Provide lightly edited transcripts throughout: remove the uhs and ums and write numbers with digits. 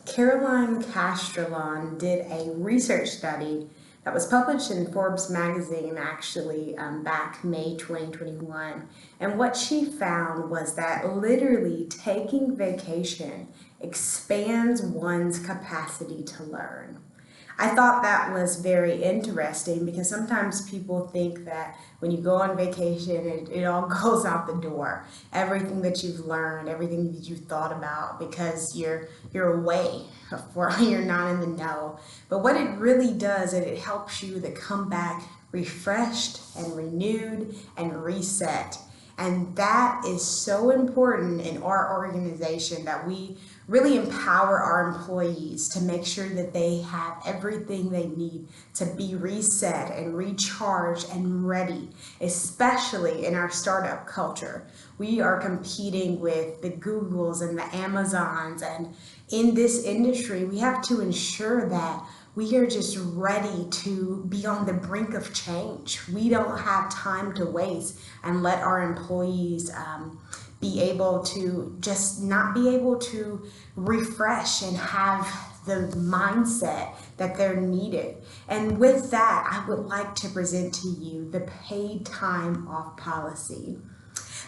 Caroline Castrillon did a research study that was published in Forbes magazine actually back May 2021. And what she found was that literally taking vacation expands one's capacity to learn. I thought that was very interesting because sometimes people think that when you go on vacation, it all goes out the door. Everything that you've learned, everything that you've thought about, because you're away, or you're not in the know. But what it really does is it helps you to come back refreshed and renewed and reset. And that is so important in our organization, that we really empower our employees to make sure that they have everything they need to be reset and recharged and ready, especially in our startup culture. We are competing with the Googles and the Amazons, and in this industry, we have to ensure that we are just ready to be on the brink of change. We don't have time to waste and let our employees be able to just not be able to refresh and have the mindset that they're needed. And with that, I would like to present to you the paid time off policy.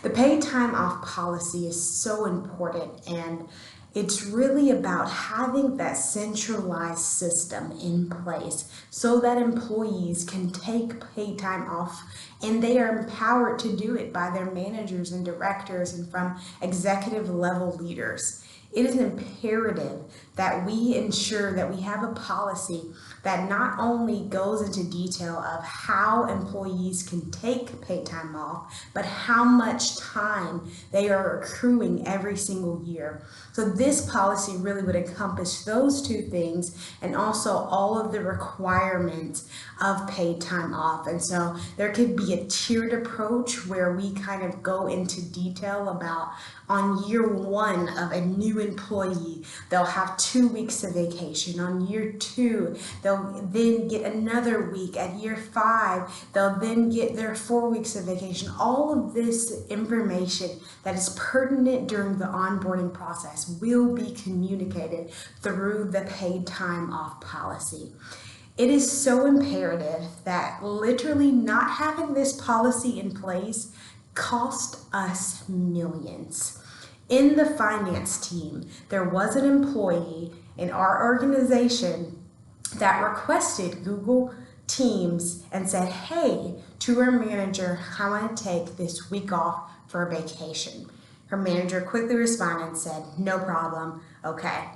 The paid time off policy is so important, and it's really about having that centralized system in place so that employees can take paid time off, and they are empowered to do it by their managers and directors and from executive level leaders. It is imperative that we ensure that we have a policy that not only goes into detail of how employees can take paid time off, but how much time they are accruing every single year. So this policy really would encompass those two things, and also all of the requirements of paid time off. And so there could be a tiered approach where we kind of go into detail about, on year one of a new employee, they'll have 2 weeks of vacation. On year two, they'll then get another week. At year 5, they'll then get their 4 weeks of vacation. All of this information that is pertinent during the onboarding process will be communicated through the paid time off policy. It is so imperative that literally not having this policy in place cost us millions. In the finance team, there was an employee in our organization that requested Google Teams and said, hey, to her manager, I want to take this week off for a vacation. Her manager quickly responded and said, no problem, okay.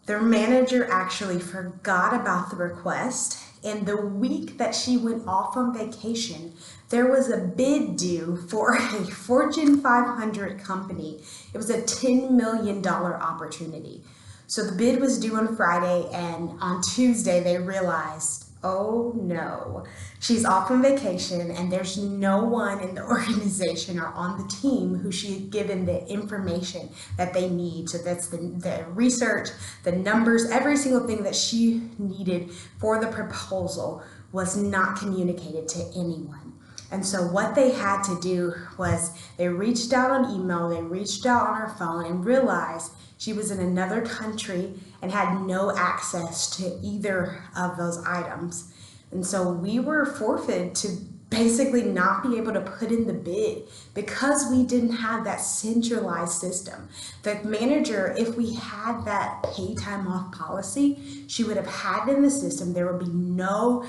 The manager actually forgot about the request, and the week that she went off on vacation, there was a bid due for a Fortune 500 company. It was a $10 million opportunity. So the bid was due on Friday, and on Tuesday they realized, oh no, she's off on vacation and there's no one in the organization or on the team who she had given the information that they need. So that's the research, the numbers, every single thing that she needed for the proposal was not communicated to anyone. And so what they had to do was they reached out on email, they reached out on her phone, and realized she was in another country and had no access to either of those items. And so we were forfeited to basically not be able to put in the bid because we didn't have that centralized system. The manager, if we had that pay time off policy, she would have had it in the system. There would be no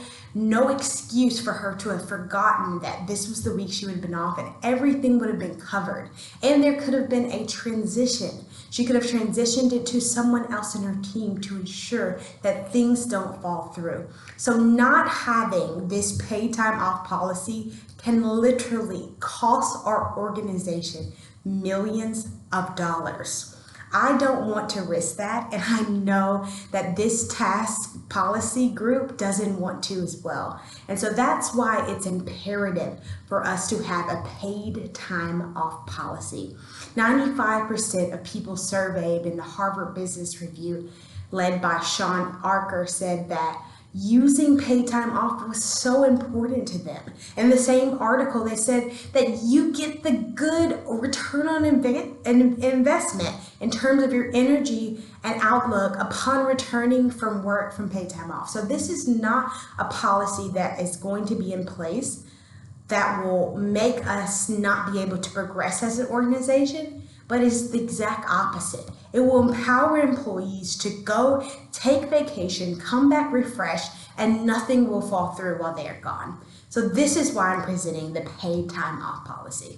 excuse for her to have forgotten that this was the week she would have been off, and everything would have been covered. And there could have been a transition. She could have transitioned it to someone else in her team to ensure that things don't fall through. So not having this pay time off policy can literally cost our organization millions of dollars. I don't want to risk that, and I know that this task policy group doesn't want to as well. And so that's why it's imperative for us to have a paid time off policy. 95% of people surveyed in the Harvard Business Review, led by Sean Archer, said that using paid time off was so important to them. In the same article, they said that you get the good return on investment in terms of your energy and outlook upon returning from work from paid time off. So this is not a policy that is going to be in place that will make us not be able to progress as an organization, but it's the exact opposite. It will empower employees to go take vacation, come back refreshed, and nothing will fall through while they are gone. So this is why I'm presenting the paid time off policy.